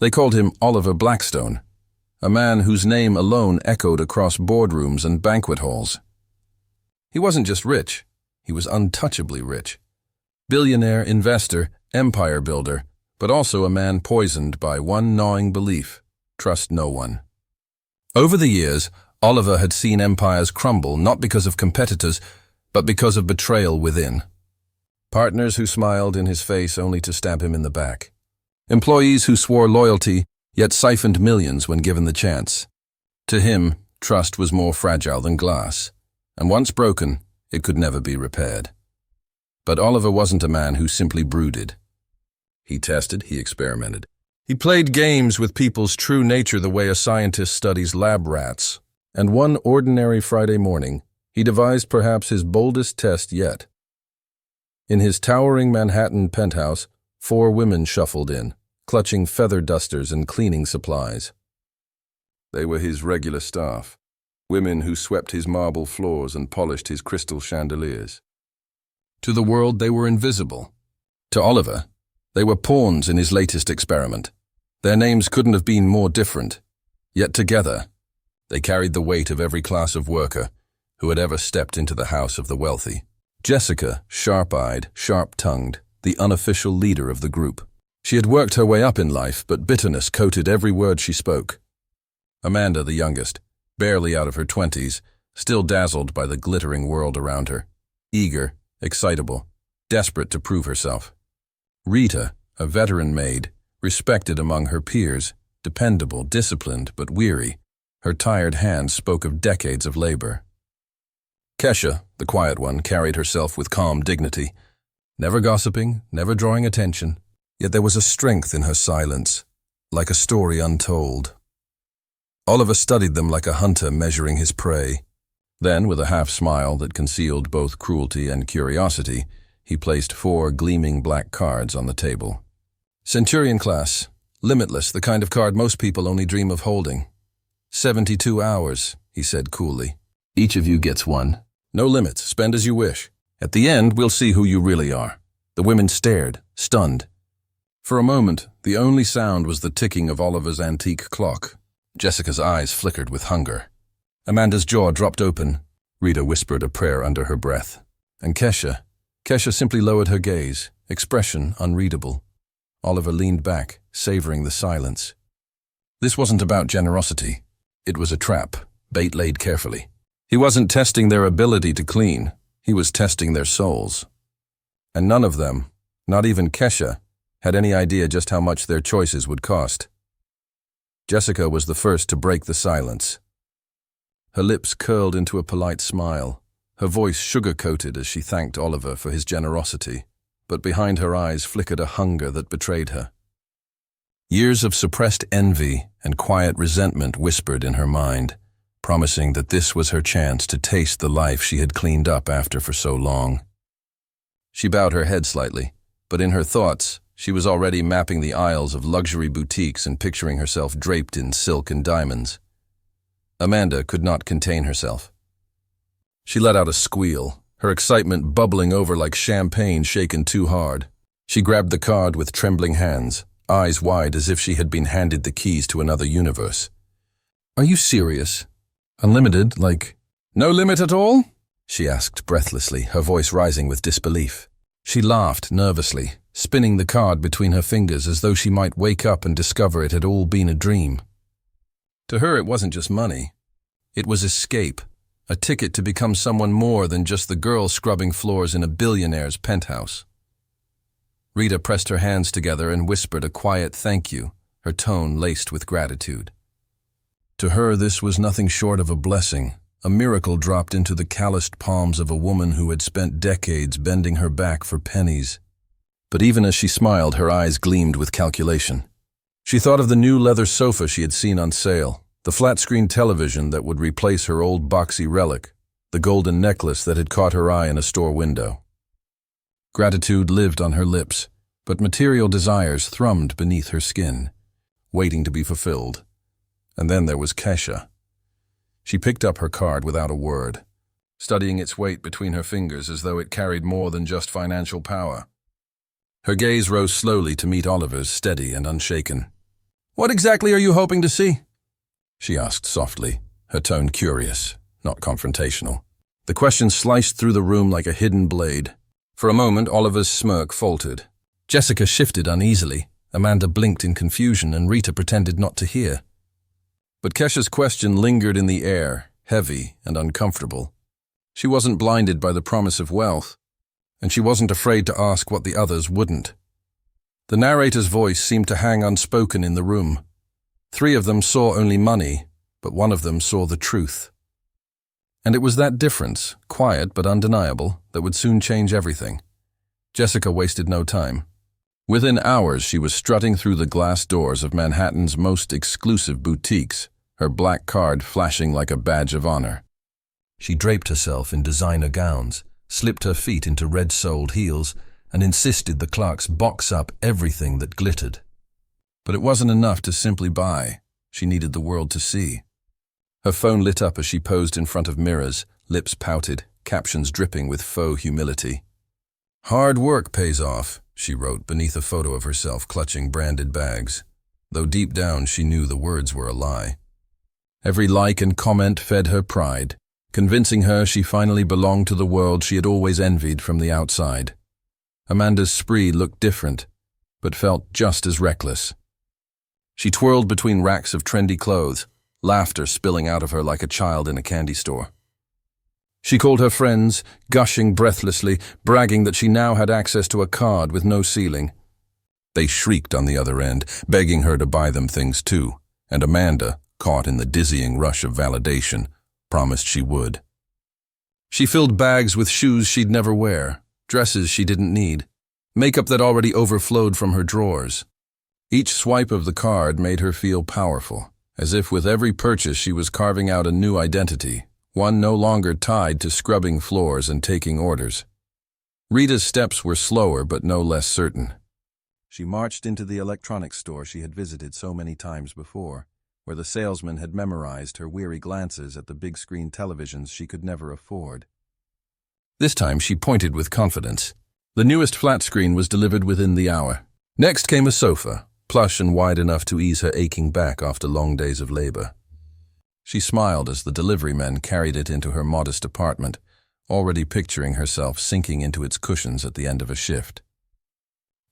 They called him Oliver Blackstone, a man whose name alone echoed across boardrooms and banquet halls. He wasn't just rich, he was untouchably rich. Billionaire, investor, empire builder, but also a man poisoned by one gnawing belief: trust no one. Over the years, Oliver had seen empires crumble not because of competitors, but because of betrayal within. Partners who smiled in his face only to stab him in the back. Employees who swore loyalty, yet siphoned millions when given the chance. To him, trust was more fragile than glass, and once broken, it could never be repaired. But Oliver wasn't a man who simply brooded. He tested, he experimented. He played games with people's true nature the way a scientist studies lab rats. And one ordinary Friday morning, he devised perhaps his boldest test yet. In his towering Manhattan penthouse, 4 women shuffled in, clutching feather dusters and cleaning supplies. They were his regular staff, women who swept his marble floors and polished his crystal chandeliers. To the world, they were invisible. To Oliver, they were pawns in his latest experiment. Their names couldn't have been more different, yet together, they carried the weight of every class of worker who had ever stepped into the house of the wealthy. Jessica, sharp-eyed, sharp-tongued, the unofficial leader of the group. She had worked her way up in life, but bitterness coated every word she spoke. Amanda, the youngest, barely out of her 20s, still dazzled by the glittering world around her. Eager, excitable, desperate to prove herself. Rita, a veteran maid, respected among her peers, dependable, disciplined, but weary. Her tired hands spoke of decades of labor. Kesha, the quiet one, carried herself with calm dignity, never gossiping, never drawing attention, yet there was a strength in her silence, like a story untold. Oliver studied them like a hunter measuring his prey. Then, with a half-smile that concealed both cruelty and curiosity, he placed 4 gleaming black cards on the table. Centurion class, limitless, the kind of card most people only dream of holding. 72 hours, he said coolly. Each of you gets one. No limits, spend as you wish. At the end, we'll see who you really are. The women stared, stunned. For a moment, the only sound was the ticking of Oliver's antique clock. Jessica's eyes flickered with hunger. Amanda's jaw dropped open. Rita whispered a prayer under her breath. And Kesha simply lowered her gaze, expression unreadable. Oliver leaned back, savoring the silence. This wasn't about generosity. It was a trap, bait laid carefully. He wasn't testing their ability to clean. He was testing their souls. And none of them, not even Kesha, had any idea just how much their choices would cost. Jessica was the first to break the silence. Her lips curled into a polite smile, her voice sugar-coated as she thanked Oliver for his generosity, but behind her eyes flickered a hunger that betrayed her. Years of suppressed envy and quiet resentment whispered in her mind, promising that this was her chance to taste the life she had cleaned up after for so long. She bowed her head slightly, but in her thoughts, she was already mapping the aisles of luxury boutiques and picturing herself draped in silk and diamonds. Amanda could not contain herself. She let out a squeal, her excitement bubbling over like champagne shaken too hard. She grabbed the card with trembling hands, eyes wide as if she had been handed the keys to another universe. Are you serious? Unlimited, like, no limit at all? She asked breathlessly, her voice rising with disbelief. She laughed nervously, spinning the card between her fingers as though she might wake up and discover it had all been a dream. To her, it wasn't just money. It was escape, a ticket to become someone more than just the girl scrubbing floors in a billionaire's penthouse. Rita pressed her hands together and whispered a quiet thank you, her tone laced with gratitude. To her, this was nothing short of a blessing, a miracle dropped into the calloused palms of a woman who had spent decades bending her back for pennies. But even as she smiled, her eyes gleamed with calculation. She thought of the new leather sofa she had seen on sale, the flat-screen television that would replace her old boxy relic, the golden necklace that had caught her eye in a store window. Gratitude lived on her lips, but material desires thrummed beneath her skin, waiting to be fulfilled. And then there was Kesha. She picked up her card without a word, studying its weight between her fingers as though it carried more than just financial power. Her gaze rose slowly to meet Oliver's, steady and unshaken. What exactly are you hoping to see? She asked softly, her tone curious, not confrontational. The question sliced through the room like a hidden blade. For a moment, Oliver's smirk faltered. Jessica shifted uneasily. Amanda blinked in confusion, and Rita pretended not to hear. But Kesha's question lingered in the air, heavy and uncomfortable. She wasn't blinded by the promise of wealth, and she wasn't afraid to ask what the others wouldn't. The narrator's voice seemed to hang unspoken in the room. 3 of them saw only money, but one of them saw the truth. And it was that difference, quiet but undeniable, that would soon change everything. Jessica wasted no time. Within hours, she was strutting through the glass doors of Manhattan's most exclusive boutiques, her black card flashing like a badge of honor. She draped herself in designer gowns, slipped her feet into red-soled heels, and insisted the clerks box up everything that glittered. But it wasn't enough to simply buy. She needed the world to see. Her phone lit up as she posed in front of mirrors, lips pouted, captions dripping with faux humility. "Hard work pays off," she wrote beneath a photo of herself clutching branded bags, though deep down she knew the words were a lie. Every like and comment fed her pride, convincing her she finally belonged to the world she had always envied from the outside. Amanda's spree looked different, but felt just as reckless. She twirled between racks of trendy clothes, laughter spilling out of her like a child in a candy store. She called her friends, gushing breathlessly, bragging that she now had access to a card with no ceiling. They shrieked on the other end, begging her to buy them things too, and Amanda, caught in the dizzying rush of validation, promised she would. She filled bags with shoes she'd never wear, dresses she didn't need, makeup that already overflowed from her drawers. Each swipe of the card made her feel powerful, as if with every purchase she was carving out a new identity, one no longer tied to scrubbing floors and taking orders. Rita's steps were slower but no less certain. She marched into the electronics store she had visited so many times before, where the salesman had memorized her weary glances at the big-screen televisions she could never afford. This time she pointed with confidence. The newest flat screen was delivered within the hour. Next came a sofa, plush and wide enough to ease her aching back after long days of labor. She smiled as the delivery men carried it into her modest apartment, already picturing herself sinking into its cushions at the end of a shift.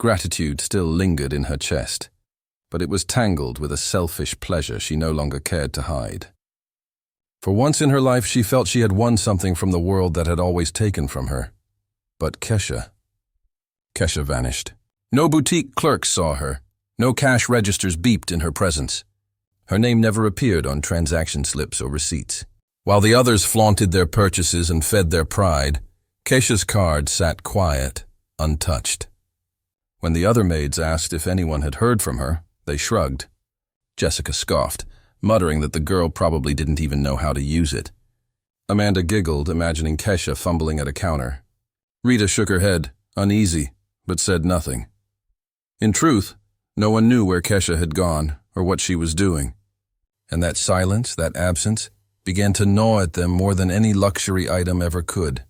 Gratitude still lingered in her chest, but it was tangled with a selfish pleasure she no longer cared to hide. For once in her life she felt she had won something from the world that had always taken from her. But Kesha vanished. No boutique clerks saw her. No cash registers beeped in her presence. Her name never appeared on transaction slips or receipts. While the others flaunted their purchases and fed their pride, Kesha's card sat quiet, untouched. When the other maids asked if anyone had heard from her, they shrugged. Jessica scoffed, muttering that the girl probably didn't even know how to use it. Amanda giggled, imagining Kesha fumbling at a counter. Rita shook her head, uneasy, but said nothing. In truth, no one knew where Kesha had gone or what she was doing. And that silence, that absence, began to gnaw at them more than any luxury item ever could.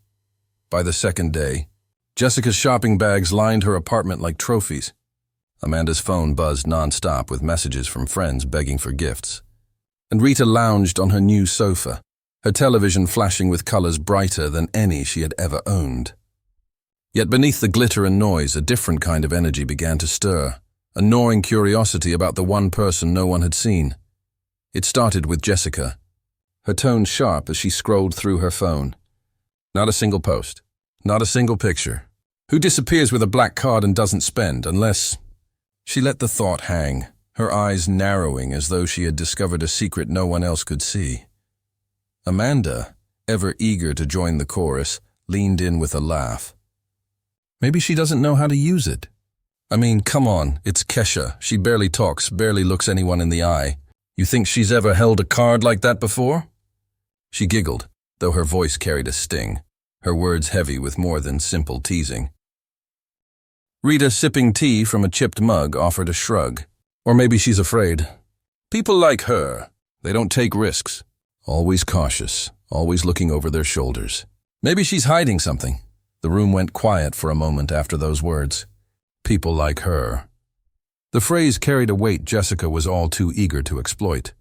By the second day, Jessica's shopping bags lined her apartment like trophies. Amanda's phone buzzed nonstop with messages from friends begging for gifts. And Rita lounged on her new sofa, her television flashing with colors brighter than any she had ever owned. Yet beneath the glitter and noise, a different kind of energy began to stir, a gnawing curiosity about the one person no one had seen. It started with Jessica, her tone sharp as she scrolled through her phone. Not a single post, not a single picture. Who disappears with a black card and doesn't spend, unless... She let the thought hang, her eyes narrowing as though she had discovered a secret no one else could see. Amanda, ever eager to join the chorus, leaned in with a laugh. Maybe she doesn't know how to use it. I mean, come on, it's Kesha. She barely talks, barely looks anyone in the eye. You think she's ever held a card like that before? She giggled, though her voice carried a sting, her words heavy with more than simple teasing. Rita, sipping tea from a chipped mug, offered a shrug. Or maybe she's afraid. People like her, they don't take risks. Always cautious, always looking over their shoulders. Maybe she's hiding something. The room went quiet for a moment after those words. People like her. The phrase carried a weight Jessica was all too eager to exploit.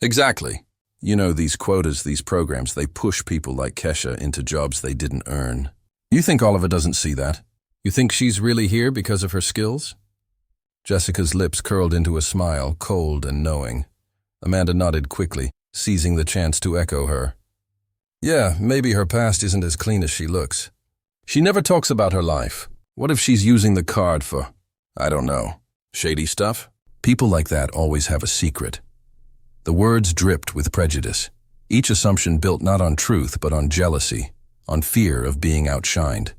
Exactly. You know, these quotas, these programs, they push people like Kesha into jobs they didn't earn. You think Oliver doesn't see that? You think she's really here because of her skills? Jessica's lips curled into a smile, cold and knowing. Amanda nodded quickly, seizing the chance to echo her. Yeah, maybe her past isn't as clean as she looks. She never talks about her life. What if she's using the card for, I don't know, shady stuff? People like that always have a secret. The words dripped with prejudice, each assumption built not on truth but on jealousy, on fear of being outshined.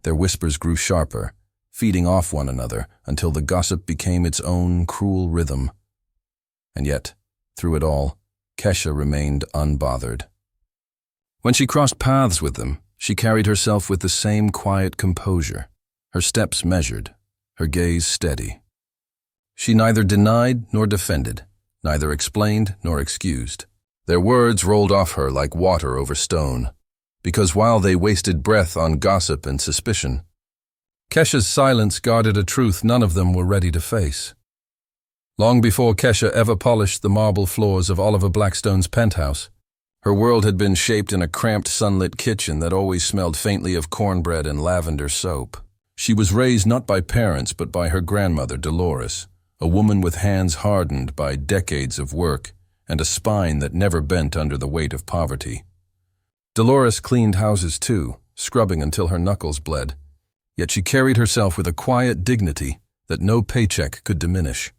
Their whispers grew sharper, feeding off one another until the gossip became its own cruel rhythm. And yet, through it all, Kesha remained unbothered. When she crossed paths with them, she carried herself with the same quiet composure, her steps measured, her gaze steady. She neither denied nor defended, neither explained nor excused. Their words rolled off her like water over stone, because while they wasted breath on gossip and suspicion, Kesha's silence guarded a truth none of them were ready to face. Long before Kesha ever polished the marble floors of Oliver Blackstone's penthouse, her world had been shaped in a cramped, sunlit kitchen that always smelled faintly of cornbread and lavender soap. She was raised not by parents but by her grandmother, Dolores, a woman with hands hardened by decades of work and a spine that never bent under the weight of poverty. Dolores cleaned houses too, scrubbing until her knuckles bled, yet she carried herself with a quiet dignity that no paycheck could diminish.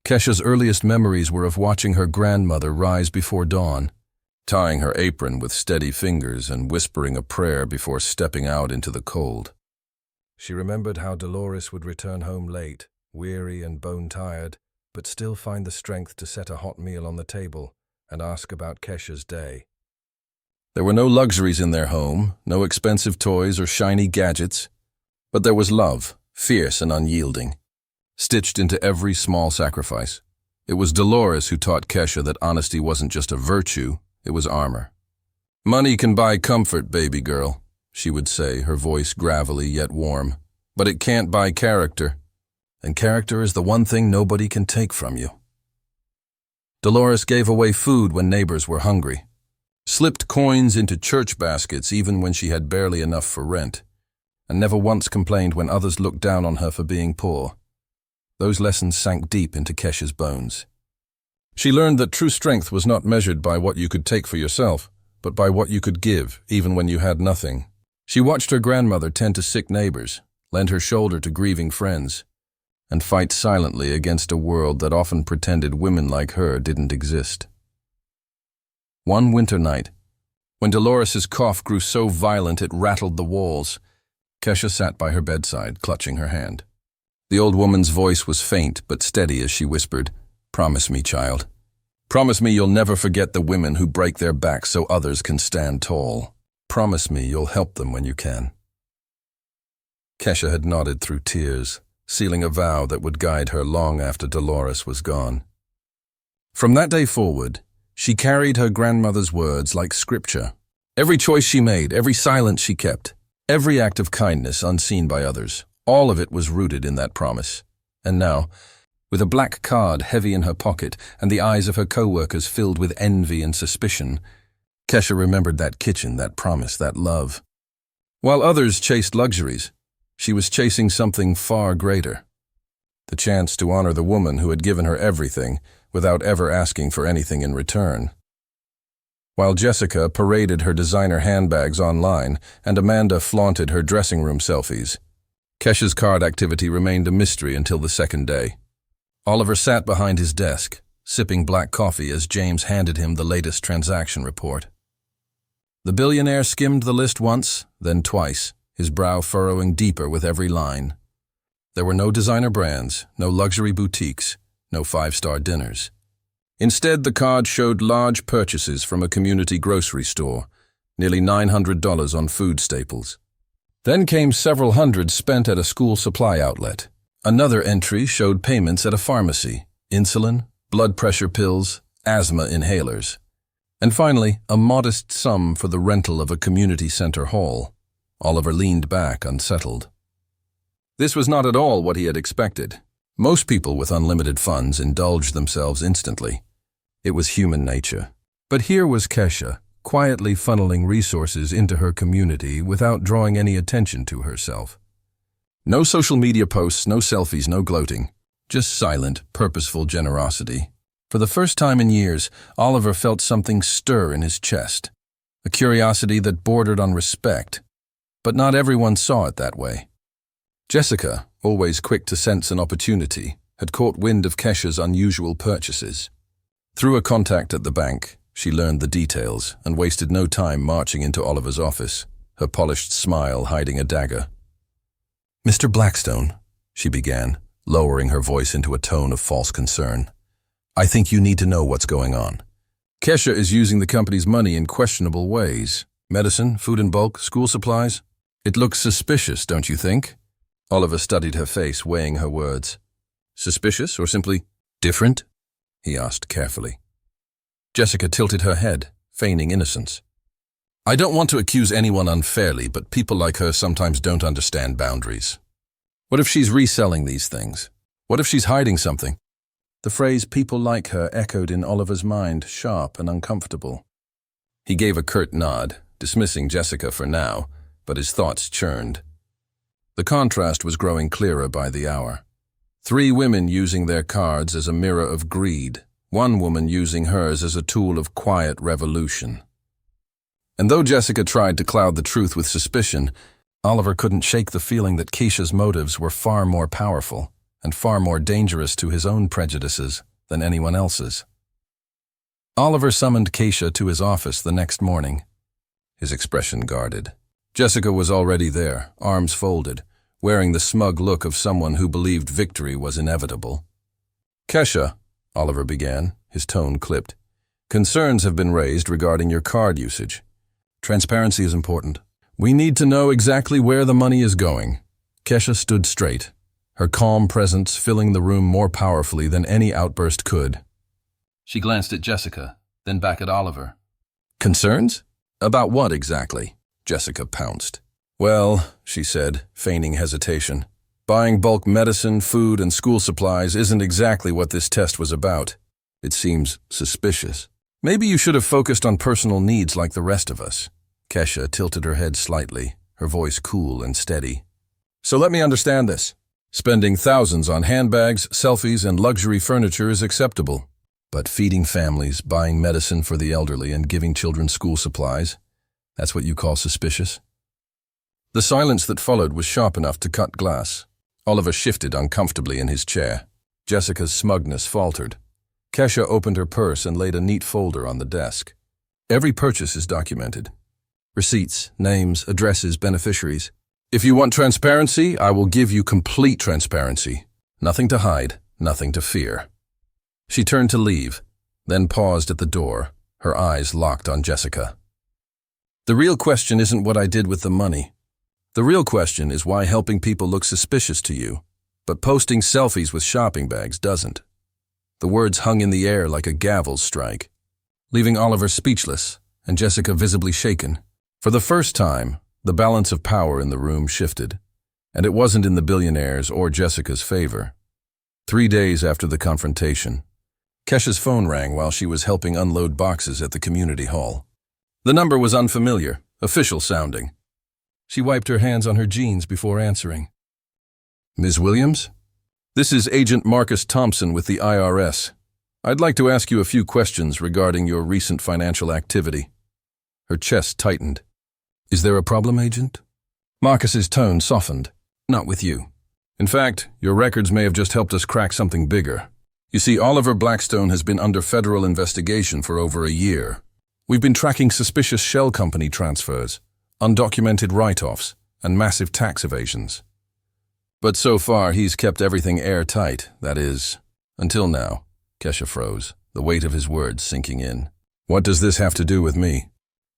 Kesha's earliest memories were of watching her grandmother rise before dawn, tying her apron with steady fingers and whispering a prayer before stepping out into the cold. She remembered how Dolores would return home late, weary and bone-tired, but still find the strength to set a hot meal on the table and ask about Kesha's day. There were no luxuries in their home, no expensive toys or shiny gadgets, but there was love, fierce and unyielding, stitched into every small sacrifice. It was Dolores who taught Kesha that honesty wasn't just a virtue, it was armor. "Money can buy comfort, baby girl," she would say, her voice gravelly yet warm, "but it can't buy character. And character is the one thing nobody can take from you." Dolores gave away food when neighbors were hungry, slipped coins into church baskets even when she had barely enough for rent, and never once complained when others looked down on her for being poor. Those lessons sank deep into Kesha's bones. She learned that true strength was not measured by what you could take for yourself, but by what you could give, even when you had nothing. She watched her grandmother tend to sick neighbors, lend her shoulder to grieving friends, and fight silently against a world that often pretended women like her didn't exist. One winter night, when Dolores's cough grew so violent it rattled the walls, Kesha sat by her bedside, clutching her hand. The old woman's voice was faint but steady as she whispered, "Promise me, child. Promise me you'll never forget the women who break their backs so others can stand tall. Promise me you'll help them when you can." Kesha had nodded through tears, sealing a vow that would guide her long after Dolores was gone. From that day forward, she carried her grandmother's words like scripture. Every choice she made, every silence she kept, every act of kindness unseen by others, all of it was rooted in that promise. And now, with a black card heavy in her pocket and the eyes of her co-workers filled with envy and suspicion, Kesha remembered that kitchen, that promise, that love. While others chased luxuries, she was chasing something far greater. The chance to honor the woman who had given her everything without ever asking for anything in return. While Jessica paraded her designer handbags online and Amanda flaunted her dressing room selfies, Kesha's card activity remained a mystery until the second day. Oliver sat behind his desk, sipping black coffee as James handed him the latest transaction report. The billionaire skimmed the list once, then twice, his brow furrowing deeper with every line. There were no designer brands, no luxury boutiques, no five-star dinners. Instead, the card showed large purchases from a community grocery store, nearly $900 on food staples. Then came several hundred spent at a school supply outlet. Another entry showed payments at a pharmacy, insulin, blood pressure pills, asthma inhalers. And finally, a modest sum for the rental of a community center hall. Oliver leaned back, unsettled. This was not at all what he had expected. Most people with unlimited funds indulge themselves instantly. It was human nature. But here was Kesha, quietly funneling resources into her community without drawing any attention to herself. No social media posts, no selfies, no gloating. Just silent, purposeful generosity. For the first time in years, Oliver felt something stir in his chest. A curiosity that bordered on respect. But not everyone saw it that way. Jessica, always quick to sense an opportunity, had caught wind of Kesha's unusual purchases. Through a contact at the bank, she learned the details and wasted no time marching into Oliver's office, her polished smile hiding a dagger. "Mr. Blackstone," she began, lowering her voice into a tone of false concern. "I think you need to know what's going on. Kesha is using the company's money in questionable ways. Medicine, food in bulk, school supplies. It looks suspicious, don't you think?" Oliver studied her face, weighing her words. "Suspicious or simply different?" he asked carefully. Jessica tilted her head, feigning innocence. "I don't want to accuse anyone unfairly, but people like her sometimes don't understand boundaries. What if she's reselling these things? What if she's hiding something?" The phrase "people like her" echoed in Oliver's mind, sharp and uncomfortable. He gave a curt nod, dismissing Jessica for now, but his thoughts churned. The contrast was growing clearer by the hour. 3 women using their cards as a mirror of greed, 1 woman using hers as a tool of quiet revolution. And though Jessica tried to cloud the truth with suspicion, Oliver couldn't shake the feeling that Keisha's motives were far more powerful and far more dangerous to his own prejudices than anyone else's. Oliver summoned Keisha to his office the next morning, his expression guarded. Jessica was already there, arms folded, wearing the smug look of someone who believed victory was inevitable. "Kesha," Oliver began, his tone clipped, "concerns have been raised regarding your card usage. Transparency is important. We need to know exactly where the money is going." Kesha stood straight, her calm presence filling the room more powerfully than any outburst could. She glanced at Jessica, then back at Oliver. "Concerns? About what exactly?" Jessica pounced. "Well," she said, feigning hesitation, "buying bulk medicine, food, and school supplies isn't exactly what this test was about. It seems suspicious. Maybe you should have focused on personal needs like the rest of us." Kesha tilted her head slightly, her voice cool and steady. "So let me understand this. Spending thousands on handbags, selfies, and luxury furniture is acceptable. But feeding families, buying medicine for the elderly, and giving children school supplies, that's what you call suspicious?" The silence that followed was sharp enough to cut glass. Oliver shifted uncomfortably in his chair. Jessica's smugness faltered. Kesha opened her purse and laid a neat folder on the desk. "Every purchase is documented. Receipts, names, addresses, beneficiaries. If you want transparency, I will give you complete transparency. Nothing to hide, nothing to fear." She turned to leave, then paused at the door, her eyes locked on Jessica. "The real question isn't what I did with the money. The real question is why helping people look suspicious to you, but posting selfies with shopping bags doesn't." The words hung in the air like a gavel strike, leaving Oliver speechless and Jessica visibly shaken. For the first time, the balance of power in the room shifted, and it wasn't in the billionaire's or Jessica's favor. 3 days after the confrontation, Kesha's phone rang while she was helping unload boxes at the community hall. The number was unfamiliar, official sounding. She wiped her hands on her jeans before answering. "Ms. Williams? This is Agent Marcus Thompson with the IRS. I'd like to ask you a few questions regarding your recent financial activity." Her chest tightened. "Is there a problem, Agent?" Marcus's tone softened. "Not with you. In fact, your records may have just helped us crack something bigger. You see, Oliver Blackstone has been under federal investigation for over a year. We've been tracking suspicious shell company transfers, undocumented write-offs, and massive tax evasions. But so far, he's kept everything airtight, that is, until now." Kesha froze, the weight of his words sinking in. "What does this have to do with me?"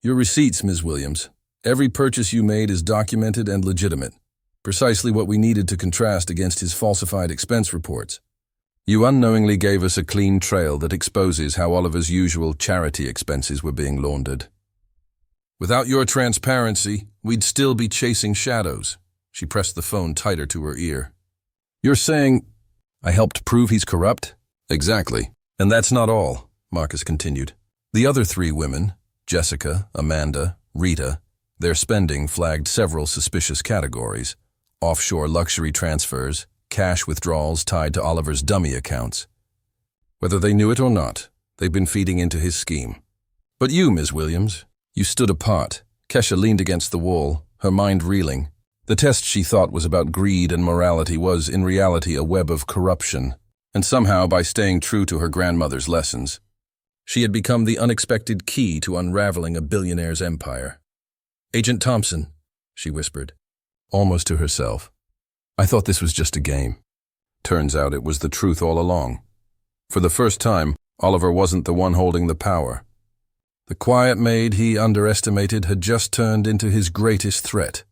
"Your receipts, Ms. Williams. Every purchase you made is documented and legitimate. Precisely what we needed to contrast against his falsified expense reports. You unknowingly gave us a clean trail that exposes how Oliver's usual charity expenses were being laundered. Without your transparency, we'd still be chasing shadows." She pressed the phone tighter to her ear. "You're saying..." I helped prove he's corrupt? Exactly. And that's not all, Marcus continued. The other three women, Jessica, Amanda, Rita, their spending flagged several suspicious categories: offshore luxury transfers, cash withdrawals tied to Oliver's dummy accounts. Whether they knew it or not, they'd been feeding into his scheme. But you, Ms. Williams, you stood apart. Kesha leaned against the wall, her mind reeling. The test she thought was about greed and morality was, in reality, a web of corruption. And somehow, by staying true to her grandmother's lessons, she had become the unexpected key to unraveling a billionaire's empire. "Agent Thompson," she whispered, almost to herself. "I thought this was just a game." Turns out it was the truth all along. For the first time, Oliver wasn't the one holding the power. The quiet maid he underestimated had just turned into his greatest threat.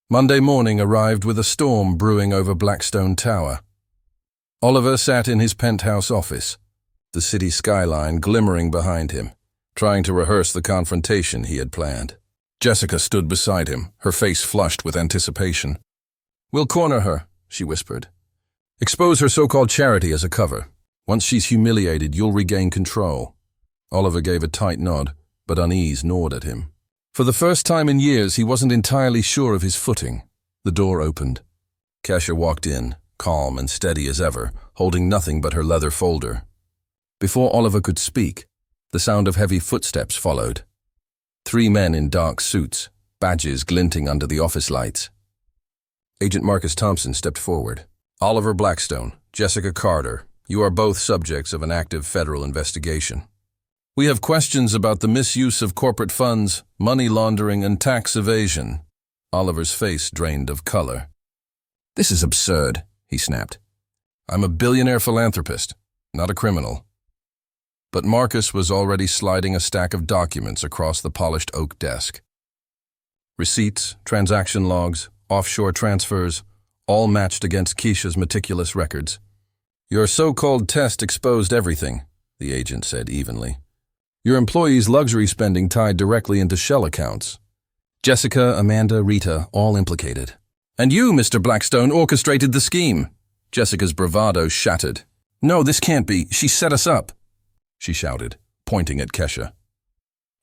Monday morning arrived with a storm brewing over Blackstone Tower. Oliver sat in his penthouse office, the city skyline glimmering behind him, trying to rehearse the confrontation he had planned. Jessica stood beside him, her face flushed with anticipation. "We'll corner her," she whispered. "Expose her so-called charity as a cover. Once she's humiliated, you'll regain control." Oliver gave a tight nod, but unease gnawed at him. For the first time in years, he wasn't entirely sure of his footing. The door opened. Kesha walked in, calm and steady as ever, holding nothing but her leather folder. Before Oliver could speak, the sound of heavy footsteps followed. 3 men in dark suits, badges glinting under the office lights. Agent Marcus Thompson stepped forward. "Oliver Blackstone, Jessica Carter, you are both subjects of an active federal investigation. We have questions about the misuse of corporate funds, money laundering, and tax evasion." Oliver's face drained of color. "This is absurd," he snapped. "I'm a billionaire philanthropist, not a criminal." But Marcus was already sliding a stack of documents across the polished oak desk. Receipts, transaction logs, offshore transfers, all matched against Keisha's meticulous records. "Your so-called test exposed everything," the agent said evenly. "Your employees' luxury spending tied directly into shell accounts. Jessica, Amanda, Rita, all implicated. And you, Mr. Blackstone, orchestrated the scheme." Jessica's bravado shattered. "No, this can't be. She set us up," she shouted, pointing at Kesha.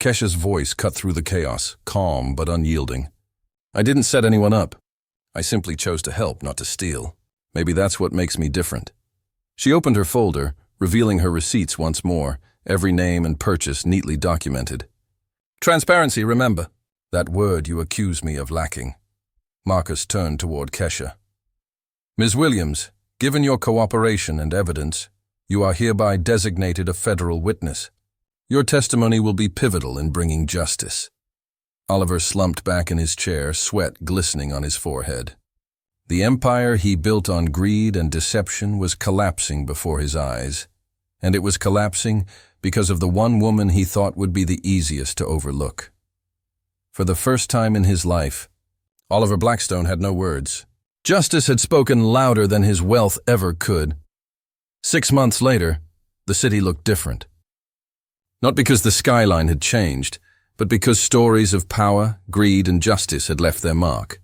Kesha's voice cut through the chaos, calm but unyielding. "I didn't set anyone up. I simply chose to help, not to steal. Maybe that's what makes me different." She opened her folder, revealing her receipts once more, every name and purchase neatly documented. "Transparency, remember. That word you accuse me of lacking." Marcus turned toward Kesha. "Ms. Williams, given your cooperation and evidence, you are hereby designated a federal witness. Your testimony will be pivotal in bringing justice." Oliver slumped back in his chair, sweat glistening on his forehead. The empire he built on greed and deception was collapsing before his eyes, and it was collapsing because of the one woman he thought would be the easiest to overlook. For the first time in his life, Oliver Blackstone had no words. Justice had spoken louder than his wealth ever could. 6 months later, the city looked different. Not because the skyline had changed, but because stories of power, greed, and justice had left their mark.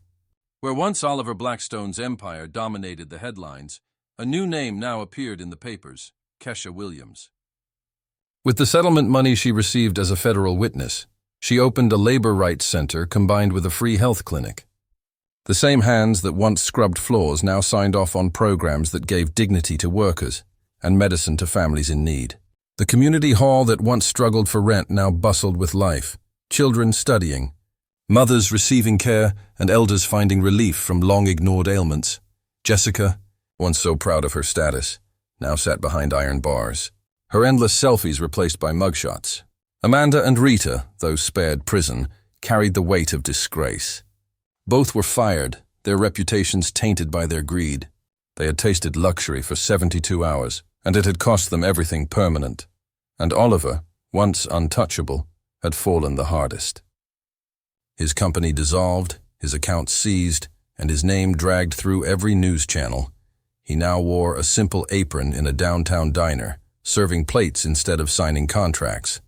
Where once Oliver Blackstone's empire dominated the headlines, a new name now appeared in the papers: Kesha Williams. With the settlement money she received as a federal witness, she opened a labor rights center combined with a free health clinic. The same hands that once scrubbed floors now signed off on programs that gave dignity to workers and medicine to families in need. The community hall that once struggled for rent now bustled with life, children studying, mothers receiving care, and elders finding relief from long-ignored ailments. Jessica, once so proud of her status, now sat behind iron bars, her endless selfies replaced by mugshots. Amanda and Rita, though spared prison, carried the weight of disgrace. Both were fired, their reputations tainted by their greed. They had tasted luxury for 72 hours, and it had cost them everything permanent. And Oliver, once untouchable, had fallen the hardest. His company dissolved, his accounts seized, and his name dragged through every news channel. He now wore a simple apron in a downtown diner, serving plates instead of signing contracts.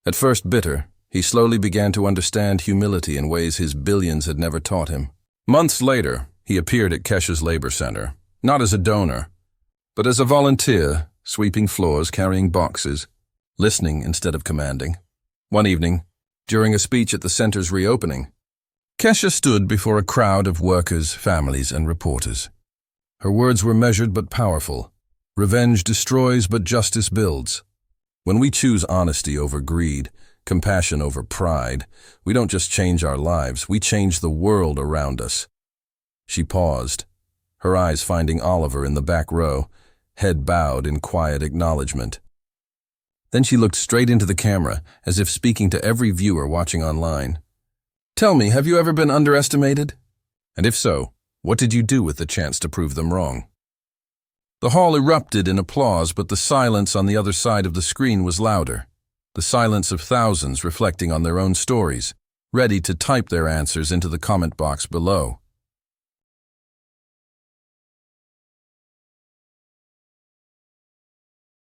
At first bitter, he slowly began to understand humility in ways his billions had never taught him. Months later, he appeared at Kesha's labor center, Not as a donor, but as a volunteer, sweeping floors, carrying boxes, listening instead of commanding. One evening, during a speech at the center's reopening, Kesha stood before a crowd of workers, families, and reporters. Her words were measured but powerful. Revenge destroys, but justice builds. When we choose honesty over greed, compassion over pride, we don't just change our lives, we change the world around us. She paused, her eyes finding Oliver in the back row, head bowed in quiet acknowledgement. Then she looked straight into the camera, as if speaking to every viewer watching online. Tell me, have you ever been underestimated? And if so, what did you do with the chance to prove them wrong? The hall erupted in applause, but the silence on the other side of the screen was louder. The silence of thousands reflecting on their own stories, ready to type their answers into the comment box below.